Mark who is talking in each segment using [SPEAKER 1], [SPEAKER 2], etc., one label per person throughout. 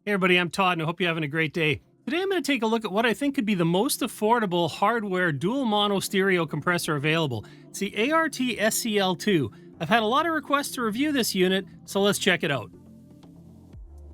[SPEAKER 1] Hey everybody, I'm Todd and I hope you're having a great day. Today I'm going to take a look at what I think could be the most affordable hardware dual mono stereo compressor available. It's the ART SCL2. I've had a lot of requests to review this unit, so let's check it out.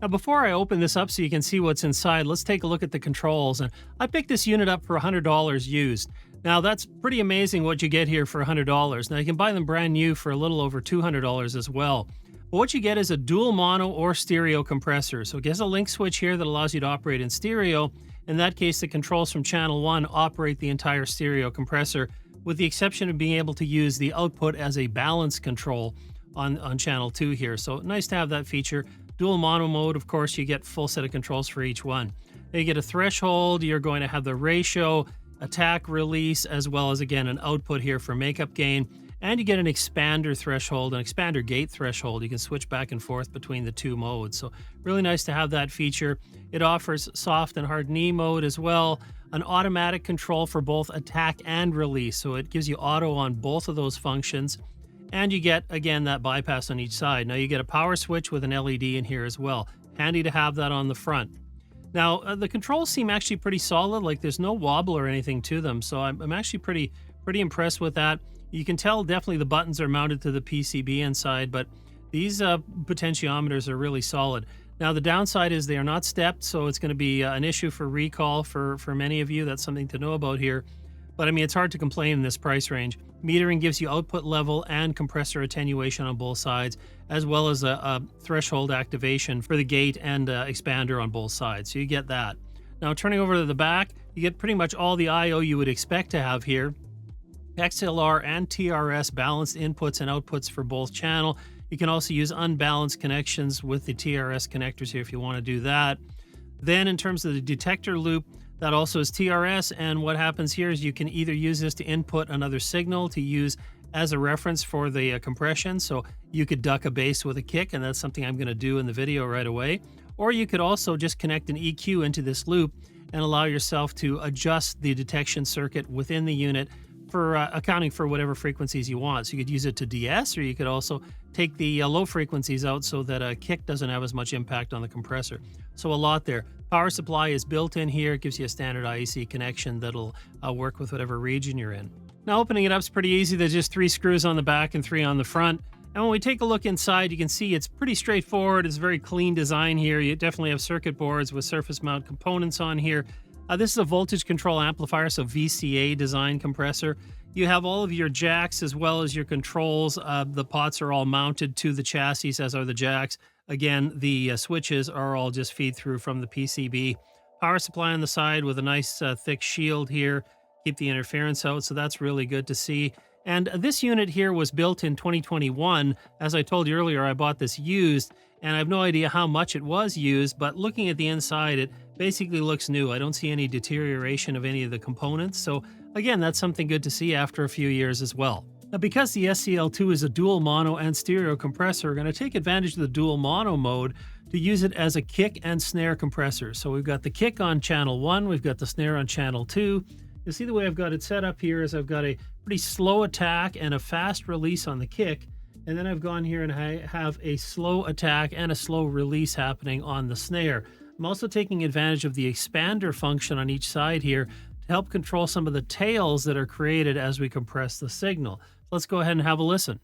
[SPEAKER 1] Now before I open this up so you can see what's inside, let's take a look at the controls. And I picked this unit up for $100 used. Now that's pretty amazing what you get here for $100. Now you can buy them brand new for a little over $200 as well. But what you get is a dual mono or stereo compressor. So it gets a link switch here that allows you to operate in stereo. In that case, the controls from channel 1 operate the entire stereo compressor, with the exception of being able to use the output as a balance control on channel 2 here. So nice to have that feature. Dual mono mode, of course, you get full set of controls for each one. You get a threshold, you're going to have the ratio, attack, release, as well as, again, an output here for makeup gain. And you get an expander threshold, an expander gate threshold. You can switch back and forth between the two modes. So really nice to have that feature. It offers soft and hard knee mode as well, an automatic control for both attack and release. So it gives you auto on both of those functions. And you get, again, that bypass on each side. Now you get a power switch with an LED in here as well. Handy to have that on the front. Now, the controls seem actually pretty solid. Like there's no wobble or anything to them. So I'm actually pretty impressed with that. You can tell definitely the buttons are mounted to the PCB inside, but these potentiometers are really solid. Now the downside is they are not stepped, so it's going to be an issue for recall for many of you. That's something to know about here. But I mean, it's hard to complain in this price range. Metering gives you output level and compressor attenuation on both sides, as well as a threshold activation for the gate and expander on both sides. So you get that. Now turning over to the back, you get pretty much all the I/O you would expect to have here. XLR and TRS balanced inputs and outputs for both channel. You can also use unbalanced connections with the TRS connectors here if you want to do that. Then in terms of the detector loop, that also is TRS, and what happens here is you can either use this to input another signal to use as a reference for the compression. So you could duck a bass with a kick, and that's something I'm going to do in the video right away. Or you could also just connect an EQ into this loop and allow yourself to adjust the detection circuit within the unit for accounting for whatever frequencies you want. So you could use it to DS, or you could also take the low frequencies out so that a kick doesn't have as much impact on the compressor. So a lot there. Power supply is built in here. It gives you a standard IEC connection that'll work with whatever region you're in. Now opening it up is pretty easy. There's just 3 screws on the back and 3 on the front. And when we take a look inside, you can see it's pretty straightforward. It's a very clean design here. You definitely have circuit boards with surface mount components on here. This is a voltage control amplifier, so VCA design compressor. You have all of your jacks as well as your controls. The pots are all mounted to the chassis, as are the jacks. Again, the switches are all just feed through from the PCB. Power supply on the side with a nice thick shield here. Keep the interference out, so that's really good to see. And this unit here was built in 2021. As I told you earlier, I bought this used, and I have no idea how much it was used, but looking at the inside, it basically looks new. I don't see any deterioration of any of the components. So again, that's something good to see after a few years as well. Now, because the SCL2 is a dual mono and stereo compressor, we're going to take advantage of the dual mono mode to use it as a kick and snare compressor. So we've got the kick on channel 1, we've got the snare on channel 2. You'll see the way I've got it set up here is I've got a pretty slow attack and a fast release on the kick. And then I've gone here and I have a slow attack and a slow release happening on the snare. I'm also taking advantage of the expander function on each side here to help control some of the tails that are created as we compress the signal. Let's go ahead and have a listen.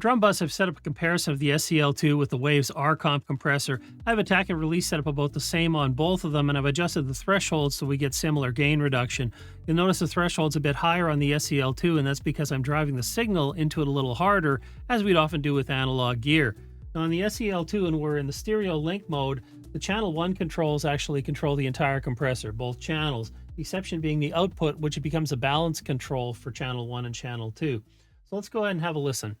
[SPEAKER 1] drum bus, I've set up a comparison of the SCL2 with the Waves R-Comp compressor. I have attack and release set up about the same on both of them, and I've adjusted the thresholds so we get similar gain reduction. You'll notice the threshold's a bit higher on the SCL2, and that's because I'm driving the signal into it a little harder, as we'd often do with analog gear. Now on the SCL2, when we're in the stereo link mode, the channel 1 controls actually control the entire compressor, both channels, the exception being the output, which becomes a balance control for channel 1 and channel 2. So let's go ahead and have a listen.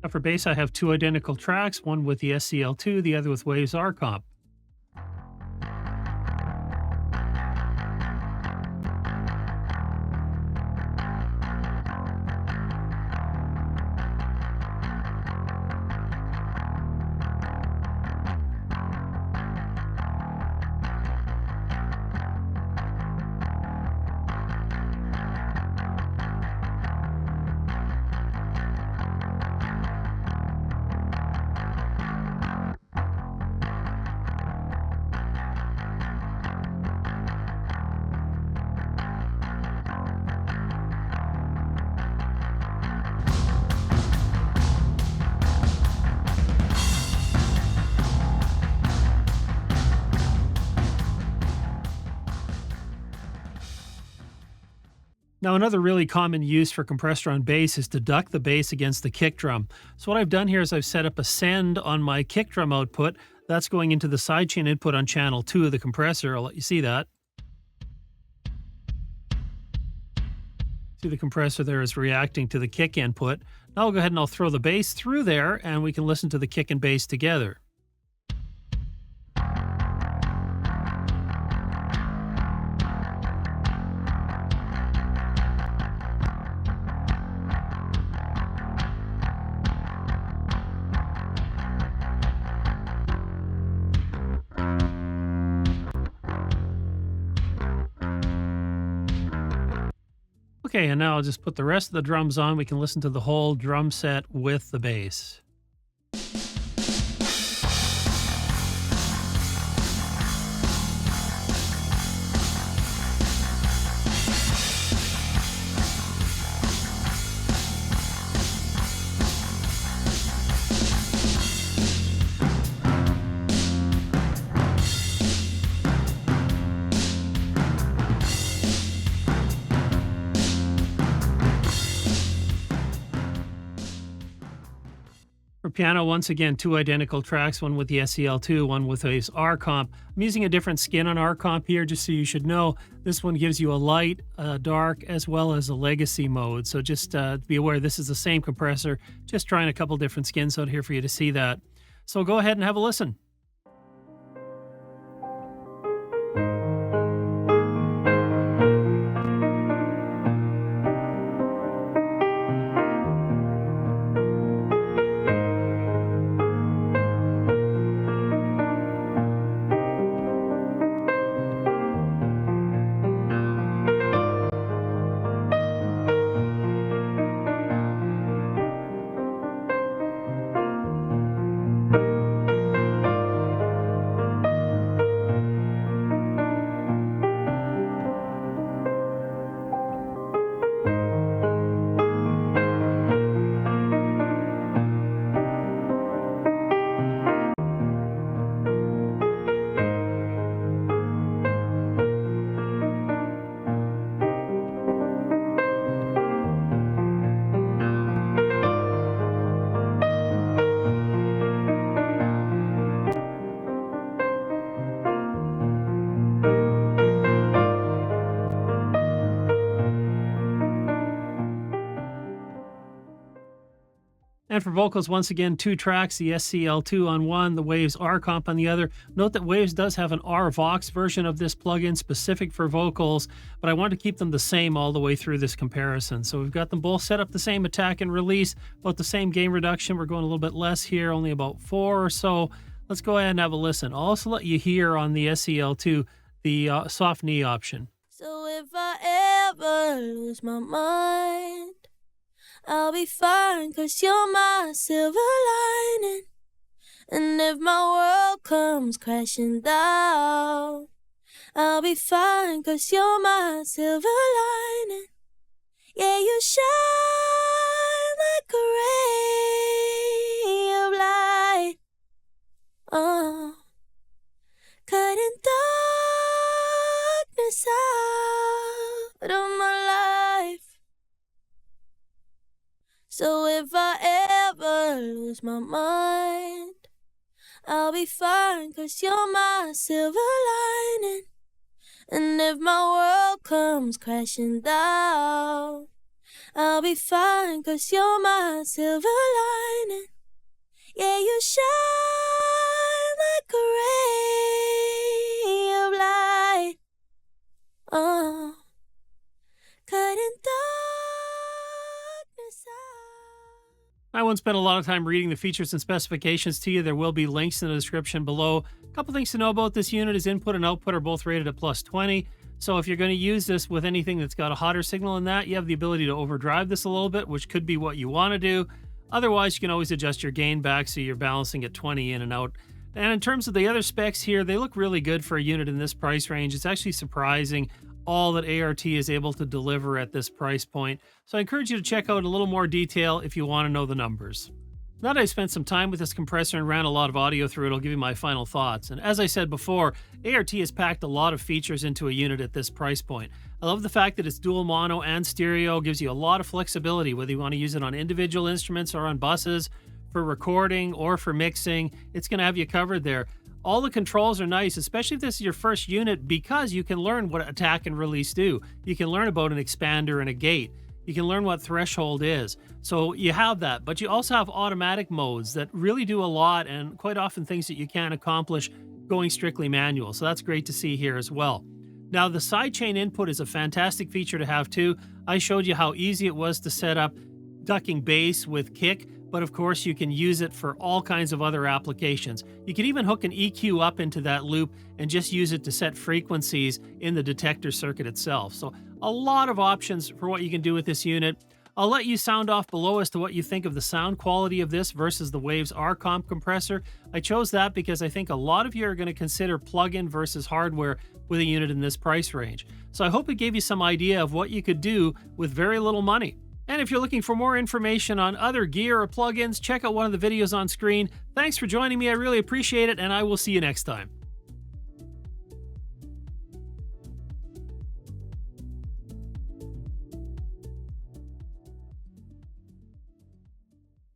[SPEAKER 1] Now for bass, I have two identical tracks, one with the SCL2, the other with Waves R-Comp. Now, another really common use for compressor on bass is to duck the bass against the kick drum. So what I've done here is I've set up a send on my kick drum output. That's going into the sidechain input on channel 2 of the compressor. I'll let you see that. See the compressor there is reacting to the kick input. Now I'll go ahead and I'll throw the bass through there and we can listen to the kick and bass together. Okay, and now I'll just put the rest of the drums on. We can listen to the whole drum set with the bass. For piano, once again, two identical tracks, one with the SCL2, one with Waves R-Comp. I'm using a different skin on R-Comp here, just so you should know. This one gives you a light, dark, as well as a legacy mode. So just be aware, this is the same compressor, just trying a couple different skins out here for you to see that. So go ahead and have a listen. And for vocals, once again, 2 tracks, the SCL2 on one, the Waves R comp on the other. Note that Waves does have an RVox version of this plugin specific for vocals, but I wanted to keep them the same all the way through this comparison. So we've got them both set up the same attack and release, about the same gain reduction. We're going a little bit less here, only about 4 or so. Let's go ahead and have a listen. I'll also let you hear on the SCL2 the soft knee option.
[SPEAKER 2] So if I ever lose my mind, I'll be fine, 'cause you're my silver lining. And if my world comes crashing down, I'll be fine, 'cause you're my silver lining. Yeah, you shine like a ray of light, cutting darkness out of my life. So if I ever lose my mind, I'll be fine, 'cause you're my silver lining. And if my world comes crashing down, I'll be fine, 'cause you're my silver lining. Yeah, you shine like a ray of light, cutting darkness out.
[SPEAKER 1] I won't spend a lot of time reading the features and specifications to you. There will be links in the description below. A couple things to know about this unit is input and output are both rated at +20. So if you're going to use this with anything that's got a hotter signal in that, you have the ability to overdrive this a little bit, which could be what you want to do. Otherwise, you can always adjust your gain back so you're balancing at 20 in and out. And in terms of the other specs here, they look really good for a unit in this price range. It's actually surprising all that ART is able to deliver at this price point. So I encourage you to check out a little more detail if you want to know the numbers. Now that I spent some time with this compressor and ran a lot of audio through it, I'll give you my final thoughts. And as I said before, ART has packed a lot of features into a unit at this price point. I love the fact that it's dual mono and stereo, gives you a lot of flexibility, whether you want to use it on individual instruments or on buses, for recording or for mixing. It's going to have you covered there. All the controls are nice, especially if this is your first unit, because you can learn what attack and release do. You can learn about an expander and a gate. You can learn what threshold is. So you have that, but you also have automatic modes that really do a lot, and quite often things that you can't accomplish going strictly manual. So that's great to see here as well. Now the sidechain input is a fantastic feature to have too. I showed you how easy it was to set up ducking bass with kick, but of course you can use it for all kinds of other applications. You can even hook an EQ up into that loop and just use it to set frequencies in the detector circuit itself. So a lot of options for what you can do with this unit. I'll let you sound off below as to what you think of the sound quality of this versus the Waves R comp compressor. I chose that because I think a lot of you are going to consider plug-in versus hardware with a unit in this price range. So I hope it gave you some idea of what you could do with very little money. And if you're looking for more information on other gear or plugins, check out one of the videos on screen. Thanks for joining me. I really appreciate it, and I will see you next time.